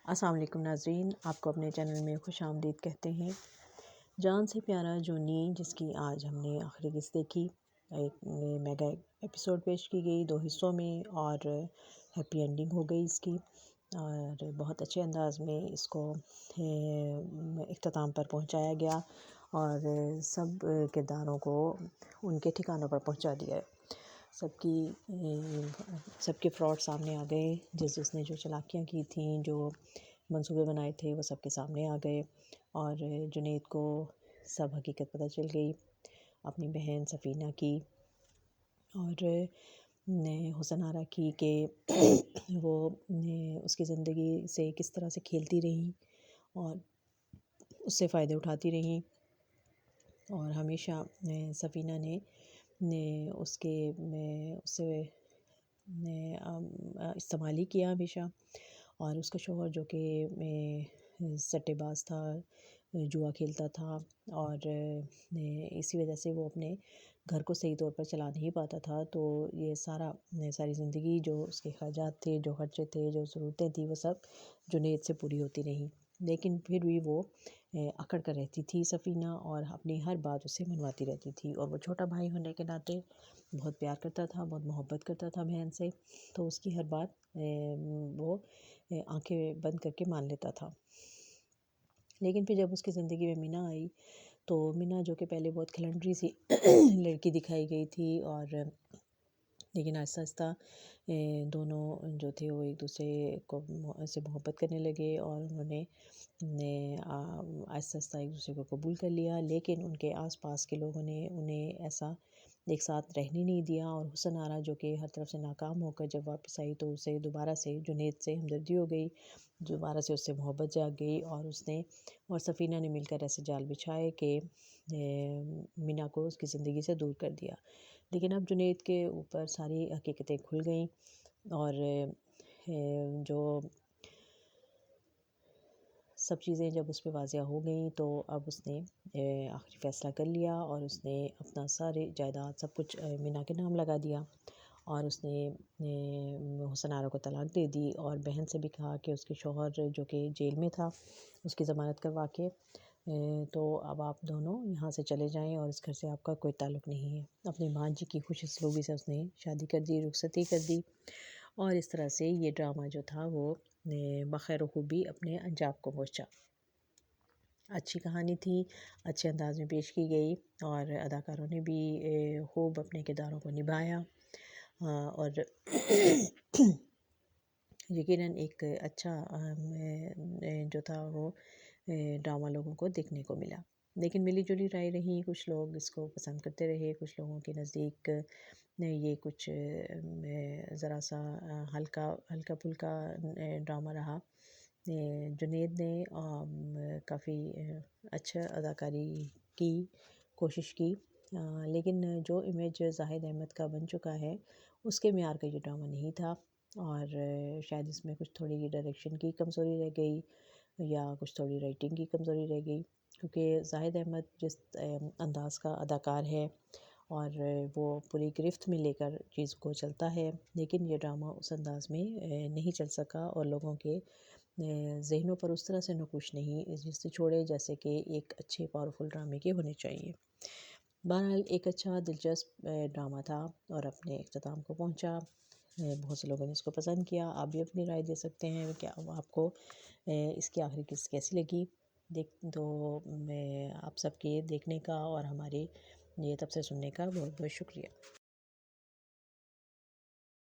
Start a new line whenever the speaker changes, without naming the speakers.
السلام علیکم ناظرین، آپ کو اپنے چینل میں خوش آمدید کہتے ہیں۔ جان سے پیارا جونی، جس کی آج ہم نے آخری قسط دیکھی، ایک میگا ایپیسوڈ پیش کی گئی 2 حصوں میں، اور ہیپی اینڈنگ ہو گئی اس کی، اور بہت اچھے انداز میں اس کو اختتام پر پہنچایا گیا، اور سب کرداروں کو ان کے ٹھکانوں پر پہنچا دیا ہے۔ سب کے فراڈ سامنے آ گئے، جس نے جو چالاکیاں کی تھیں، جو منصوبے بنائے تھے، وہ سب کے سامنے آ گئے، اور جنید کو سب حقیقت پتہ چل گئی اپنی بہن سفینہ کی، اور حسن آرا کی، کہ وہ اس کی زندگی سے کس طرح سے کھیلتی رہیں اور اس سے فائدے اٹھاتی رہیں، اور ہمیشہ سفینہ نے اس سے استعمال ہی کیا ہمیشہ، اور اس کا شوہر جو کہ سٹے باز تھا، جوا کھیلتا تھا، اور اسی وجہ سے وہ اپنے گھر کو صحیح طور پر چلا نہیں پاتا تھا، تو یہ ساری زندگی جو اس کے اخراجات تھے، جو خرچے تھے، جو ضرورتیں تھیں، وہ سب جنید سے پوری ہوتی رہیں، لیکن پھر بھی وہ اکڑ کر رہتی تھی سفینہ، اور اپنی ہر بات اسے منواتی رہتی تھی، اور وہ چھوٹا بھائی ہونے کے ناطے بہت پیار کرتا تھا، بہت محبت کرتا تھا بہن سے، تو اس کی ہر بات وہ آنکھیں بند کر کے مان لیتا تھا۔ لیکن پھر جب اس کی زندگی میں مینا آئی، تو مینا جو کہ پہلے بہت کھلنڈری سی لڑکی دکھائی گئی تھی، اور لیکن آہستہ آہستہ دونوں جو تھے وہ ایک دوسرے سے محبت کرنے لگے، اور انہوں نے آہستہ آہستہ ایک دوسرے کو قبول کر لیا، لیکن ان کے آس پاس کے لوگوں نے انہیں ایسا ایک ساتھ رہنے نہیں دیا، اور حسن آرا جو کہ ہر طرف سے ناکام ہو کر جب واپس آئی، تو اسے دوبارہ سے جنید سے ہمدردی ہو گئی، دوبارہ سے اس سے محبت جاگ گئی، اور اس نے اور سفینہ نے مل کر ایسے جال بچھائے کہ مینا کو اس کی زندگی سے دور کر دیا۔ لیکن اب جنید کے اوپر ساری حقیقتیں کھل گئیں، اور جو سب چیزیں جب اس پہ واضح ہو گئیں، تو اب اس نے آخری فیصلہ کر لیا، اور اس نے اپنا سارے جائیداد سب کچھ مینا کے نام لگا دیا، اور اس نے حسن آرا کو طلاق دے دی، اور بہن سے بھی کہا کہ اس کے شوہر جو کہ جیل میں تھا، اس کی ضمانت کروا کے، تو اب آپ دونوں یہاں سے چلے جائیں، اور اس گھر سے آپ کا کوئی تعلق نہیں ہے۔ اپنی ماں جی کی خوش اسلوبی سے اس نے شادی کر دی، رخصتی کر دی، اور اس طرح سے یہ ڈرامہ جو تھا وہ بخیر و خوبی اپنے انجام کو پہنچا۔ اچھی کہانی تھی، اچھے انداز میں پیش کی گئی، اور اداکاروں نے بھی خوب اپنے کرداروں کو نبھایا، اور یقیناً ایک اچھا جو تھا وہ ڈرامہ لوگوں کو دیکھنے کو ملا، لیکن ملی جلی رائے رہی، کچھ لوگ اس کو پسند کرتے رہے، کچھ لوگوں کے نزدیک یہ کچھ ذرا سا ہلکا پھلکا ڈرامہ رہا۔ جنید نے کافی اچھا اداکاری کی کوشش کی، لیکن جو امیج زاہد احمد کا بن چکا ہے، اس کے معیار کا یہ ڈرامہ نہیں تھا، اور شاید اس میں کچھ تھوڑی ڈائریکشن کی کمزوری رہ گئی، یا کچھ تھوڑی رائٹنگ کی کمزوری رہ گئی، کیونکہ زاہد احمد جس انداز کا اداکار ہے، اور وہ پوری گرفت میں لے کر چیز کو چلتا ہے، لیکن یہ ڈرامہ اس انداز میں نہیں چل سکا، اور لوگوں کے ذہنوں پر اس طرح سے نقوش نہیں جس سے چھوڑے جیسے کہ ایک اچھے پاورفل ڈرامے کے ہونے چاہیے۔ بہرحال ایک اچھا دلچسپ ڈرامہ تھا، اور اپنے اختتام کو پہنچا، بہت سے لوگوں نے اس کو پسند کیا۔ آپ بھی اپنی رائے دے سکتے ہیں کہ آپ کو اس کی آخری قسط کیسی لگی۔ تو میں آپ سب کے دیکھنے کا اور ہمارے یہ تبصرے سننے کا بہت بہت شکریہ۔